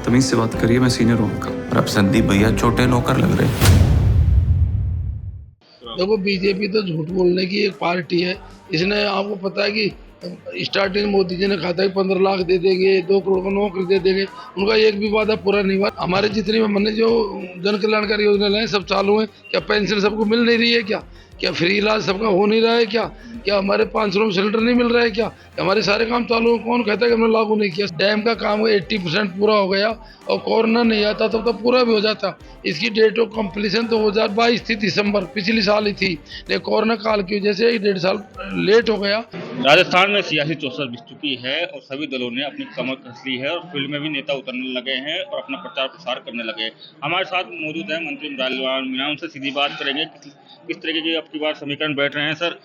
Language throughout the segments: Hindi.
तमीज से बात करिए, मैं सीनियर हूँ आपका। और अब संदीप भैया छोटे नौकर लग रहे। देखो, बीजेपी तो झूठ बोलने की एक पार्टी है। इसने, आपको पता है कि स्टार्टिंग मोदी जी ने कहा था कि 15 लाख दे देंगे, 2 करोड़ का नौकरी दे देंगे। उनका एक भी वादा पूरा नहीं हुआ। हमारे जितनी मैंने जो जन कल्याणकारी योजना लाए सब चालू है। क्या पेंशन सबको मिल नहीं रही है? क्या फ्री इलाज सबका हो नहीं रहा है? क्या हमारे 500 में सिलेंडर नहीं मिल रहा है? क्या हमारे सारे काम चालू है? कौन कहता है कि हमने लागू नहीं किया? डैम का काम 80% पूरा हो गया और कोरोना नहीं आता तब तो पूरा भी हो जाता। इसकी डेट ऑफ कंप्लीशन 2022 थी, दिसंबर पिछली साल ही थी, लेकिन कोरोना काल की वजह से 1.5 साल लेट हो गया। राजस्थान में सियासी चौसर बिछ चुकी है और सभी दलों ने अपनी कमर कस ली है और फील्ड में भी नेता उतरने लगे हैं और अपना प्रचार प्रसार करने लगे हैं। हमारे साथ मौजूद है मंत्री मुरारीलाल मीणा। उनसे सीधी बात करेंगे किस तरीके के अब की बार समीकरण बैठ रहे हैं। सर,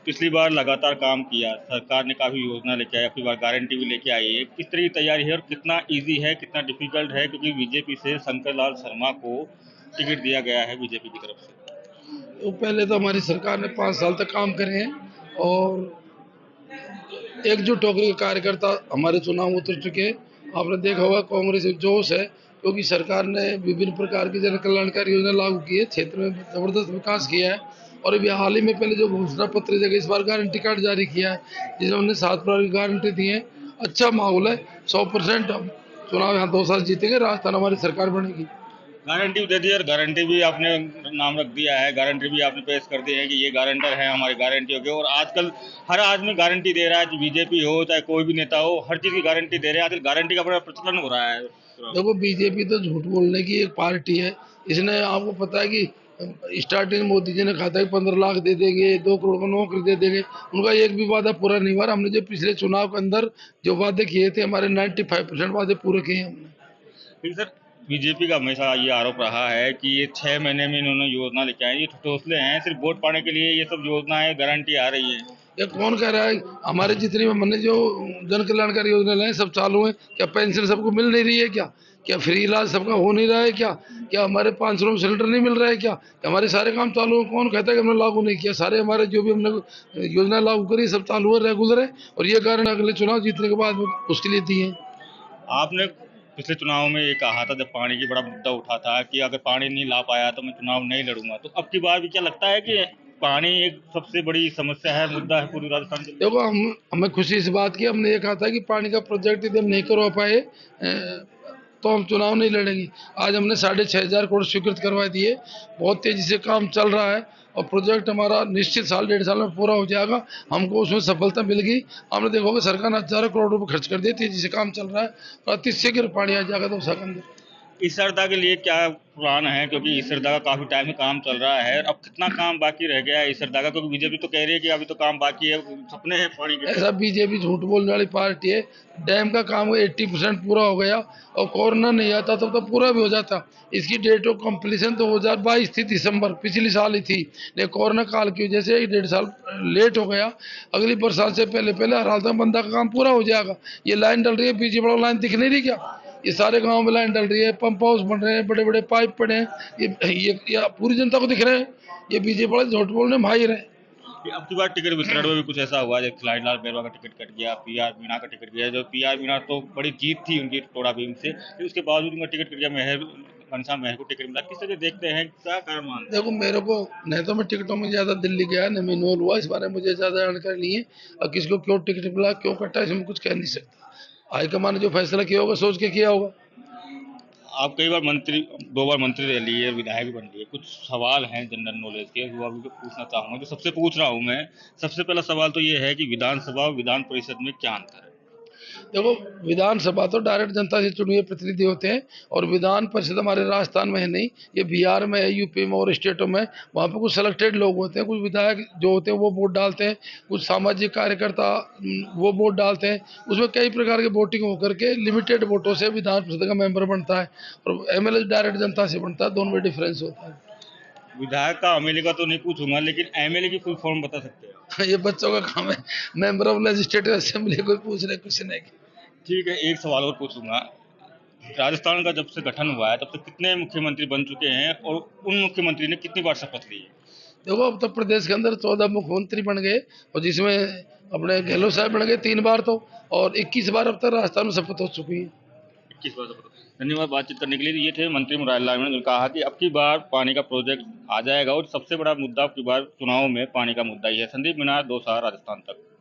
पिछली बार लगातार काम किया, सरकार ने काफ़ी योजना लेके आई, अब की बार गारंटी भी लेके आई है। किस तरह की तैयारी है और कितना ईजी है, कितना डिफिकल्ट है, क्योंकि बीजेपी से शंकर लाल शर्मा को टिकट दिया गया है बीजेपी की तरफ से। तो पहले तो हमारी सरकार ने 5 साल तक काम करे हैं और एकजुट होकर के कार्यकर्ता हमारे चुनाव उतर चुके हैं। आपने देखा होगा कांग्रेस में जोश है, क्योंकि सरकार ने विभिन्न प्रकार की जन कल्याणकारी योजना लागू की है, क्षेत्र में जबरदस्त विकास किया है। और अभी हाल ही में पहले जो घोषणा पत्र जगह इस बार गारंटी कार्ड जारी किया है, जिसमें उन्होंने 7 प्रकार की गारंटी दी है। अच्छा माहौल है, 100% चुनाव यहाँ 2 साल जीतेंगे, राजस्थान हमारी सरकार बनेगी। गारंटी दे दी और गारंटी भी आपने नाम रख दिया है, गारंटी भी आपने पेश कर दी है कि ये गारंटर है हमारी गारंटी होगी। और आजकल हर आदमी गारंटी दे रहा है, बीजेपी हो चाहे कोई भी नेता हो, हर चीज़ की गारंटी दे रहे हैं। आजकल गारंटी का बड़ा प्रचलन हो रहा है। देखो, बीजेपी तो झूठ बोलने की एक पार्टी है। इसने, आपको पता है कि स्टार्टिंग मोदी जी ने कहा था कि 15 लाख दे देंगे, 2 करोड़ का नौकरी दे देंगे। उनका एक भी वादा पूरा नहीं हुआ। हमने जो पिछले चुनाव के अंदर जो वादे किए थे, हमारे 95% वादे पूरे किए हैं हमने। लेकिन सर, बीजेपी का हमेशा ये आरोप रहा है कि ये 6 महीने में इन्होंने योजना लेके आए, ये ठोसले हैं, सिर्फ वोट पाने के लिए ये सब योजनाएं गारंटी आ रही है। ये कौन कह रहा है? हमारे जितनी हमने जो जन कल्याणकारी योजना लाए सब चालू है। क्या पेंशन सबको मिल नहीं रही है? क्या फ्री इलाज सबका हो नहीं रहा है? क्या हमारे 500 में सिलेंडर नहीं मिल रहा है? क्या हमारे सारे काम चालू है? कौन कहता है कि हमने लागू नहीं किया? सारे हमारे जो भी हमने योजना लागू करी सब चालू है, रेगुलर है। और ये कारण अगले चुनाव जीतने के बाद उसके लिए दी है। आपने पिछले चुनाव में ये कहा था, जब पानी की बड़ा मुद्दा उठा था, कि अगर पानी नहीं ला पाया तो मैं चुनाव नहीं लड़ूंगा। तो अब की बार भी क्या लगता है कि पानी एक सबसे बड़ी समस्या है, मुद्दा है पूरी राजस्थान के लिए? देखो, हमें खुशी इस बात की, हमने ये कहा था कि पानी का प्रोजेक्ट यदि हम नहीं करवा पाए तो हम चुनाव नहीं लड़ेंगे। आज हमने 6,500 करोड़ स्वीकृत करवा दिए। बहुत तेजी से काम चल रहा है और प्रोजेक्ट हमारा निश्चित साल 1.5 साल में पूरा हो जाएगा। हमको उसमें सफलता मिल गई। हमने देखा होगा सरकार ने हजारों करोड़ रुपए खर्च कर दिए, तेजी से काम चल रहा है और अति शीघ्र पानी आ जाएगा 2 साल के अंदर। ईसरदा के लिए क्या प्लान है, क्योंकि ईसरदा का काफी टाइम से काम चल रहा है, अब कितना काम बाकी रह गया है ईसरदा का? क्योंकि बीजेपी तो कह रही है कि अभी तो काम बाकी है, सपने हैं पानी के। ऐसा बीजेपी झूठ बोलने वाली पार्टी है। डैम का काम 80% पूरा हो गया और कोरोना नहीं आता तब तो पूरा भी हो जाता। इसकी डेट ऑफ कंप्लीशन 2022 थी, दिसंबर पिछली साल ही थी, लेकिन कोरोना काल की वजह से 1.5 साल लेट हो गया। अगली बरसात से पहले पहले हर हाल तक बंदा का काम पूरा हो जाएगा। ये लाइन डल रही है, पीछे बड़ा लाइन दिख नहीं रही क्या? ये सारे गांव में लाइन डल रही है, पंप हाउस बन रहे हैं, बड़े बड़े पाइप पड़े हैं। ये पूरी जनता को दिख रहे हैं। ये बीजेपी वाले झूठ बोलने माहिर है। अब की बार टिकट वितरण में भी कुछ ऐसा हुआ, जैसे खिलाड़ी बैरवा का टिकट कट गया, पीआर मीणा का टिकट गया। जो पीआर मीणा तो बड़ी जीत थी उनकी टोड़ा भीम से, लेकिन उसके बावजूद उनका टिकट कट गया। घनश्याम महर को टिकट मिला। किस तरह देखते हैं, क्या कारण मानते हैं? देखो, मेरे को नहीं तो मैं टिकटों में ज़्यादा दिल्ली गया नहीं, मैं इन्वॉल्व हुआ, इस बारे में मुझे ज़्यादा जानकारी नहीं है। और किसको क्यों टिकट मिला, क्यों कटा, इसमें कुछ कह नहीं सकता। हाईकमान ने जो फैसला किया होगा सोच के किया होगा। आप कई बार मंत्री, 2 बार मंत्री रह लिए, विधायक भी बन लिए। कुछ सवाल हैं जनरल नॉलेज के, वो अभी पूछना चाहूँगा, जो सबसे पूछ रहा हूँ मैं। सबसे पहला सवाल तो ये है कि विधानसभा और विधान परिषद में क्या अंतर है? देखो, विधानसभा तो डायरेक्ट जनता से चुने हुए प्रतिनिधि होते हैं और विधान परिषद हमारे राजस्थान में है नहीं, ये बिहार में है, यूपी में और स्टेटों में। वहाँ पे कुछ सेलेक्टेड लोग होते हैं, कुछ विधायक जो होते हैं वो वोट डालते हैं, कुछ सामाजिक कार्यकर्ता वो वोट डालते हैं। उसमें कई प्रकार के वोटिंग होकर के लिमिटेड वोटों से विधान परिषद का मेंबर बनता है और एमएलए डायरेक्ट जनता से बनता है। दोनों में डिफरेंस होता है। विधायक का एमएलए का तो नहीं पूछूंगा, लेकिन एमएलए की फुल फॉर्म बता सकते हैं? ये बच्चों का काम है, मेंबर ऑफ लेजिस्लेटिव असेंबली कोई पूछ रहे कुछ नहीं। ठीक है, एक सवाल और पूछूंगा। राजस्थान का जब से गठन हुआ है तब से कितने मुख्यमंत्री बन चुके हैं और उन मुख्यमंत्री ने कितनी बार शपथ ली है? देखो, अब तो प्रदेश के अंदर 14 मुख्यमंत्री बन गए और जिसमें अपने गहलोत साहब बन गए 3 बार तो, और 21 बार अब तक राजस्थान में शपथ हो चुकी है। किस बात पर? धन्यवाद बातचीत करने के लिए। ये थे मंत्री मुरारी लाल मीणा ने कहा कि अब की बार पानी का प्रोजेक्ट आ जाएगा और सबसे बड़ा मुद्दा अब की बार चुनाव में पानी का मुद्दा ही है। संदीप मीणा, दौसा, राजस्थान तक।